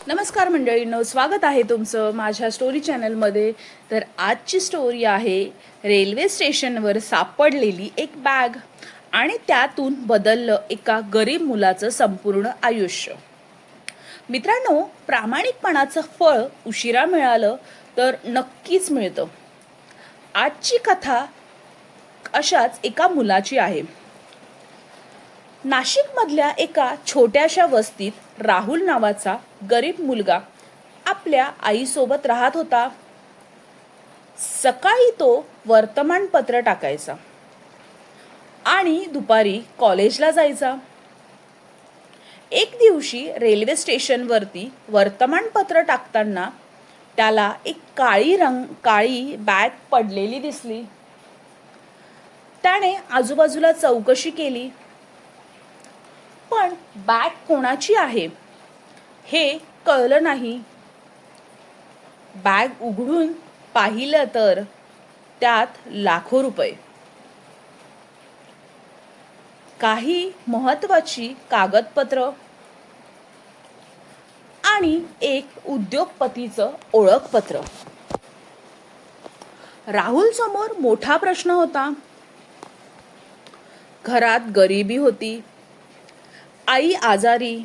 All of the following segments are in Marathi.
नमस्कार मंडळींनो, स्वागत आहे तुमचं माझ्या स्टोरी चॅनलमध्ये. तर आजची स्टोरी आहे रेल्वे स्टेशनवर सापडलेली एक बॅग आणि त्यातून बदललं एका गरीब मुलाचं संपूर्ण आयुष्य. मित्रांनो, प्रामाणिकपणाचं फळ उशिरा मिळालं तर नक्कीच मिळतं. आजची कथा अशाच एका मुलाची आहे. नाशिकमधल्या एका छोट्याशा वस्तीत राहुल नावाचा गरीब मुलगा आपल्या आईसोबत राहत होता. सकाळी तो वर्तमानपत्र टाकायचा आणि दुपारी कॉलेजला जायचा. एक दिवशी रेल्वे स्टेशनवरती वर्तमानपत्र टाकताना त्याला एक काळी बॅग पडलेली दिसली. त्याने आजूबाजूला चौकशी केली, पण बॅग कोणाची आहे हे कळलं नाही. बॅग उघडून पाहिलं तर त्यात लाखो रुपये, काही महत्त्वाची कागदपत्र आणि एक उद्योगपतीचं ओळखपत्र. राहुल समोर मोठा प्रश्न होता. घरात गरिबी होती, आई आजारी,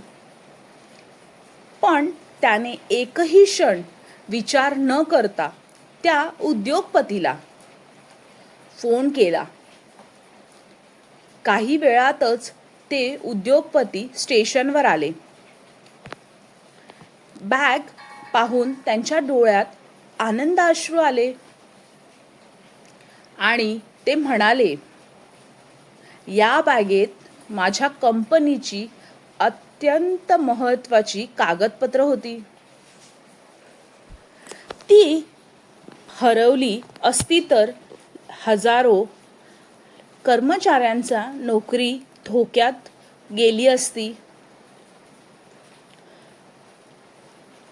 पण त्याने एकही क्षण विचार न करता त्या उद्योगपतीला फोन केला. काही वेळातच ते उद्योगपती स्टेशनवर आले. बॅग पाहून त्यांच्या डोळ्यात आनंदाश्रू आले आणि ते म्हणाले, या बॅगेत माझ्या कंपनीची अत्यंत महत्त्वाची कागदपत्र होती. ती हरवली असती तर हजारो कर्मचाऱ्यांचा नोकरी धोक्यात गेली असती.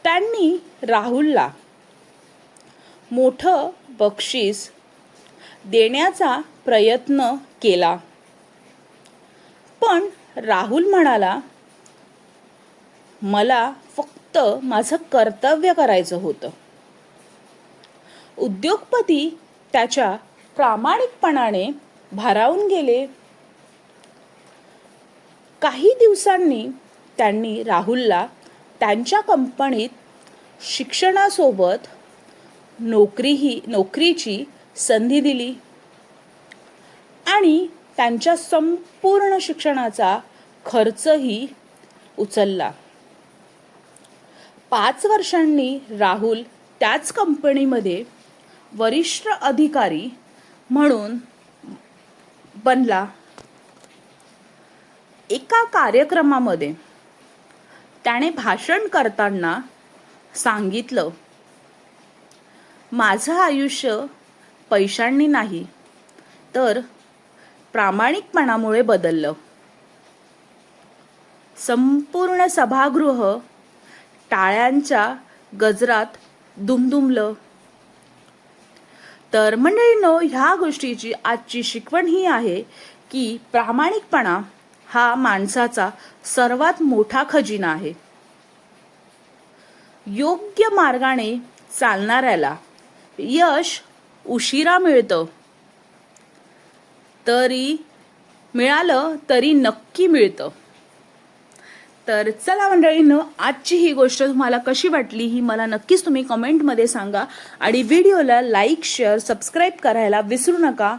त्यांनी राहुलला मोठं बक्षीस देण्याचा प्रयत्न केला, पण राहुल म्हणाला, मला फक्त माझं कर्तव्य करायचं होतं. उद्योगपती त्याच्या प्रामाणिकपणाने भारावून गेले. काही दिवसांनी त्यांनी राहुलला त्यांच्या कंपनीत शिक्षणासोबत नोकरीची संधी दिली आणि त्यांच्या संपूर्ण शिक्षणाचा खर्चही उचलला. 5 वर्षांनी राहुल त्याच कंपनीमध्ये वरिष्ठ अधिकारी म्हणून बनला. एका कार्यक्रमामध्ये त्याने भाषण करताना सांगितलं, माझं आयुष्य पैशांनी नाही तर प्रामाणिकपणामुळे बदललं. संपूर्ण सभागृह टाळ्यांच्या गजरात दुमदुमलं. तर मंडळींनो, ह्या गोष्टीची आजची शिकवण ही आहे की प्रामाणिकपणा हा माणसाचा सर्वात मोठा खजिना आहे. योग्य मार्गाने चालणाऱ्याला यश उशिरा मिळतं, मिळालं तरी नक्की मिळतं. तर चला मंडळींनो, आजची ही गोष्ट तुम्हाला कशी वाटली ही मला नक्कीच तुम्ही कमेंटमध्ये सांगा आणि व्हिडिओला लाईक, शेअर, सबस्क्राईब करायला विसरू नका.